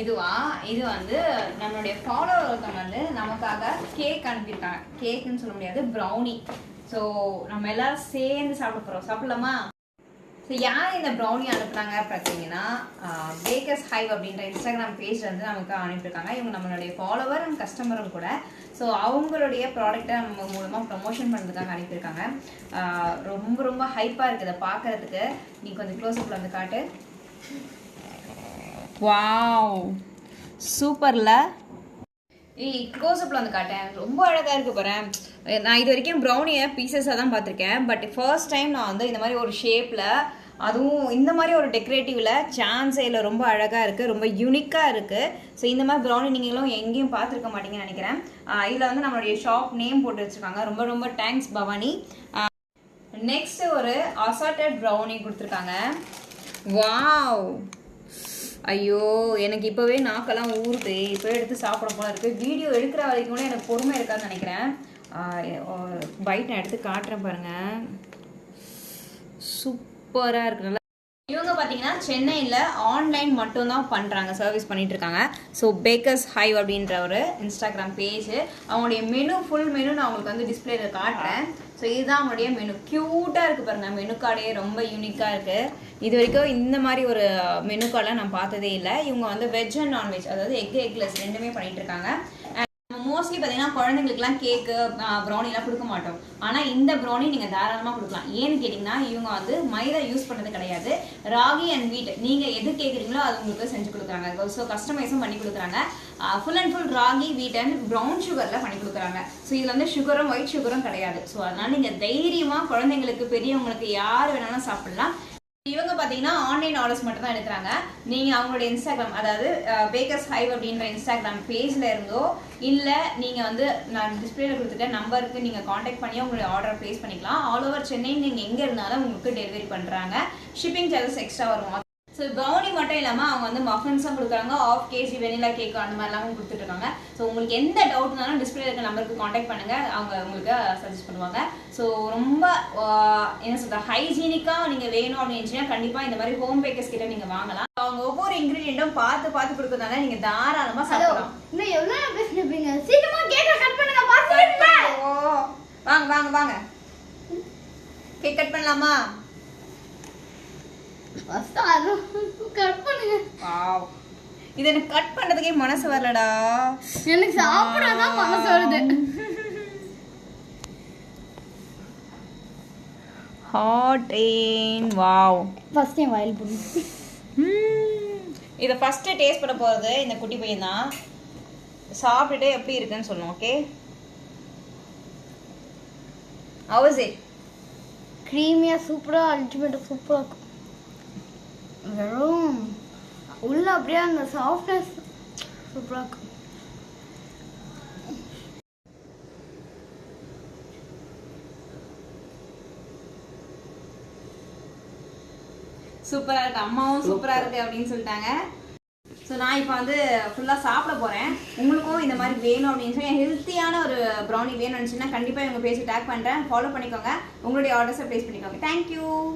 இதுவா இது வந்து நம்மளுடைய ஃபாலோவர் ஒருத்தவங்க வந்து நமக்காக கேக் அனுப்பியிருக்காங்க. கேக்குன்னு சொல்ல முடியாது, ப்ரௌனி. ஸோ நம்ம எல்லாரும் சேர்ந்து சாப்பிட போகிறோம். சாப்பிடலாமா? ஸோ யார் இந்த ப்ரௌனி அனுப்புனாங்க பார்த்தீங்கன்னா பேக்கர்ஸ் ஹைவ் அப்படின்ற இன்ஸ்டாகிராம் பேஜ் வந்து நமக்கு அனுப்பியிருக்காங்க. இவங்க நம்மளுடைய ஃபாலோவர் அண்ட் கஸ்டமரும் கூட. ஸோ அவங்களுடைய ப்ராடக்டை நம்ம மூலமாக ப்ரமோஷன் பண்ணுறதுக்காக அனுப்பியிருக்காங்க. ரொம்ப ரொம்ப ஹைப்பாக இருக்குது இதை பார்க்குறதுக்கு. நீ கொஞ்சம் க்ளோஸ்அப்பில் வந்து காட்டு. வாவ், சூப்பர்ல. க்ளோஸ்அப்பில் வந்து காட்டேன். ரொம்ப அழகாக இருக்கு பாறேன். நான் இது வரைக்கும் ப்ரௌனியை பீசஸாக தான் பார்த்துருக்கேன். பட் ஃபர்ஸ்ட் டைம் நான் வந்து இந்த மாதிரி ஒரு ஷேப்பில், அதுவும் இந்த மாதிரி ஒரு டெக்கரேட்டிவில் சான்ஸே இல்லை. ரொம்ப அழகாக இருக்குது, ரொம்ப யூனிக்காக இருக்குது. ஸோ இந்த மாதிரி ப்ரௌனி நீங்களும் எங்கேயும் பார்த்துருக்க மாட்டீங்கன்னு நினைக்கிறேன். இதில் வந்து நம்மளுடைய ஷாப் நேம் போட்டு வச்சுருக்காங்க. ரொம்ப ரொம்ப தேங்க்ஸ் பவானி. நெக்ஸ்ட் ஒரு அசார்டட் ப்ரௌனி கொடுத்துருக்காங்க. வாவ், ஐயோ எனக்கு இப்போவே நாக்கெல்லாம் ஊறுது. இப்போ எடுத்து சாப்பிட போல இருக்குது. வீடியோ எடுக்கிற வரைக்கும் கூட எனக்கு பொறுமை இருக்காதுன்னு நினைக்கிறேன். பைட் நான் எடுத்து காட்டுறேன் பாருங்கள். சூப்பராக இருக்கு. நல்லா இவங்க பார்த்தீங்கன்னா சென்னையில் ஆன்லைன் மட்டும்தான் பண்ணுறாங்க, சர்வீஸ் பண்ணிட்டு இருக்காங்க. ஸோ பேக்கர்ஸ் ஹைவ் அப்படின்ற ஒரு இன்ஸ்டாகிராம் பேஜ். அவங்களுடைய மெனு, ஃபுல் மெனு நான் உங்களுக்கு வந்து டிஸ்பிளேல காட்டுறேன். ஸோ இதுதான் அவங்களுடைய மெனு. க்யூட்டாக இருக்குது பாருங்கள். மெனு கார்டே ரொம்ப யூனிக்காக இருக்குது. இது வரைக்கும் இந்த மாதிரி ஒரு மெனு கார்டெலாம் நான் பார்த்ததே இல்லை. இவங்க வந்து வெஜ் அண்ட் நான்வெஜ், அதாவது எக்லெஸ் ரெண்டுமே பண்ணிட்டு இருக்காங்க. மோஸ்ட்லி பார்த்தீங்கன்னா குழந்தைங்களுக்குலாம் கேக்கு ப்ரௌனிலாம் கொடுக்க மாட்டோம். ஆனால் இந்த ப்ரௌனி நீங்கள் தாராளமாக கொடுக்கலாம். ஏன்னு கேட்டிங்கன்னா இவங்க வந்து மைதா யூஸ் பண்ணுறது கிடையாது. ராகி அண்ட் வீட் நீங்கள் எது கேட்குறீங்களோ அது உங்களுக்கு செஞ்சு கொடுக்குறாங்க. ஸோ கஸ்டமைஸும் பண்ணி கொடுக்குறாங்க. ஃபுல் அண்ட் ஃபுல் ராகி, வீட் அண்ட் ப்ரௌன் சுகரில் பண்ணி கொடுக்குறாங்க. ஸோ இதில் வந்து சுகரும் ஒயிட் சுகரும் கிடையாது. ஸோ அதனால் நீங்கள் தைரியமாக குழந்தைங்களுக்கு, பெரியவங்களுக்கு யார் வேணாலும் சாப்பிட்லாம். இவங்க பார்த்தீங்கன்னா ஆன்லைன் ஆர்டர்ஸ் மட்டும் தான் எடுக்கிறாங்க. நீங்கள் அவங்களுடைய இன்ஸ்டாகிராம், அதாவது பேக்கர்ஸ் ஹைவ் அப்படின்ற இன்ஸ்டாகிராம் பேஜில் இருந்தோ, இல்லை நீங்கள் வந்து நான் டிஸ்பிளேல கொடுத்துட்ட நம்பருக்கு நீங்கள் காண்டாக்ட் பண்ணி உங்களுடைய ஆர்டர் ப்ளேஸ் பண்ணிக்கலாம். ஆல் ஓவர் சென்னை நீங்கள் எங்கே இருந்தாலும் உங்களுக்கு டெலிவரி பண்ணுறாங்க. ஷிப்பிங் சார்ஜஸ் எக்ஸ்ட்ரா வரும். ஸோ ப்ரௌனி மட்டும் இல்லாமல் அவங்க வந்து மஃபன்ஸும் கொடுக்குறாங்க. 1/2 kg வெனிலா கேக் அந்த மாதிரிலாம் கொடுத்துட்ருக்காங்க. ஸோ உங்களுக்கு எந்த டவுட்னாலும் டிஸ்பிளே இருக்க நம்பருக்கு காண்டாக்ட் பண்ணுங்கள். அவங்க உங்களுக்கு சஜஸ்ட் பண்ணுவாங்க. ஸோ ரொம்ப என்ன சொல்கிற ஹைஜீனிக்காக நீங்கள் வேணும் அப்படின்னு கண்டிப்பாக இந்த மாதிரி ஹோம் பேக்கர்ஸ் கிட்ட நீங்கள் வாங்கலாம். அவங்க ஒவ்வொரு இன்க்ரீடியண்ட்டும் பார்த்து பார்த்து கொடுக்கறதுனால நீங்கள் தாராளமாக சாப்பிடலாம். இன்னும் எவ்வளோ பேசுறீங்க? சீக்கிரமா கேக்க கட் பண்ணுங்க. வாங்க வாங்க வாங்க, கேக் கட் பண்ணலாமா? கட் பண்ணுங்க. வாவ், இது எனக்கு கட் பண்றதுக்கே மனசு வரலடா. எனக்கு சாப்பிடதான் மனசு வருது. ஹாட் இன். வாவ், ஃபர்ஸ்ட் டைம் வாயில் போடு. இத ஃபர்ஸ்ட் டேஸ்ட் பண்ண போறது இந்த குட்டி பையன் தான். சாப்பிட்டுட்டு எப்படி இருக்குன்னு சொல்லணும். Okay, how is it? கிரீமியா, சூப்பரா, அல்டிமேட்டா சூப்பரா இருக்கு. வெறும் உள்ள அப்படியே அந்த சாஃப்ட்னஸ் சூப்பரா இருக்கு. சூப்பரா இருக்கு. அம்மாவும் சூப்பரா இருக்கு அப்படின்னு சொல்லிட்டாங்க. ஸோ நான் இப்போ வந்து ஃபுல்லாக சாப்பிட போகிறேன். உங்களுக்கும் இந்த மாதிரி வேணும் அப்படின்னு சொல்லி ஹெல்த்தியான ஒரு ப்ரௌனி வேணும்னு சொன்னால் கண்டிப்பாக இவங்க பேசி டேக் பண்ணுறேன். ஃபாலோ பண்ணிக்கோங்க. உங்களுடைய ஆர்டர்ஸை ப்ளேஸ் பண்ணிக்கோங்க. தேங்க்யூ.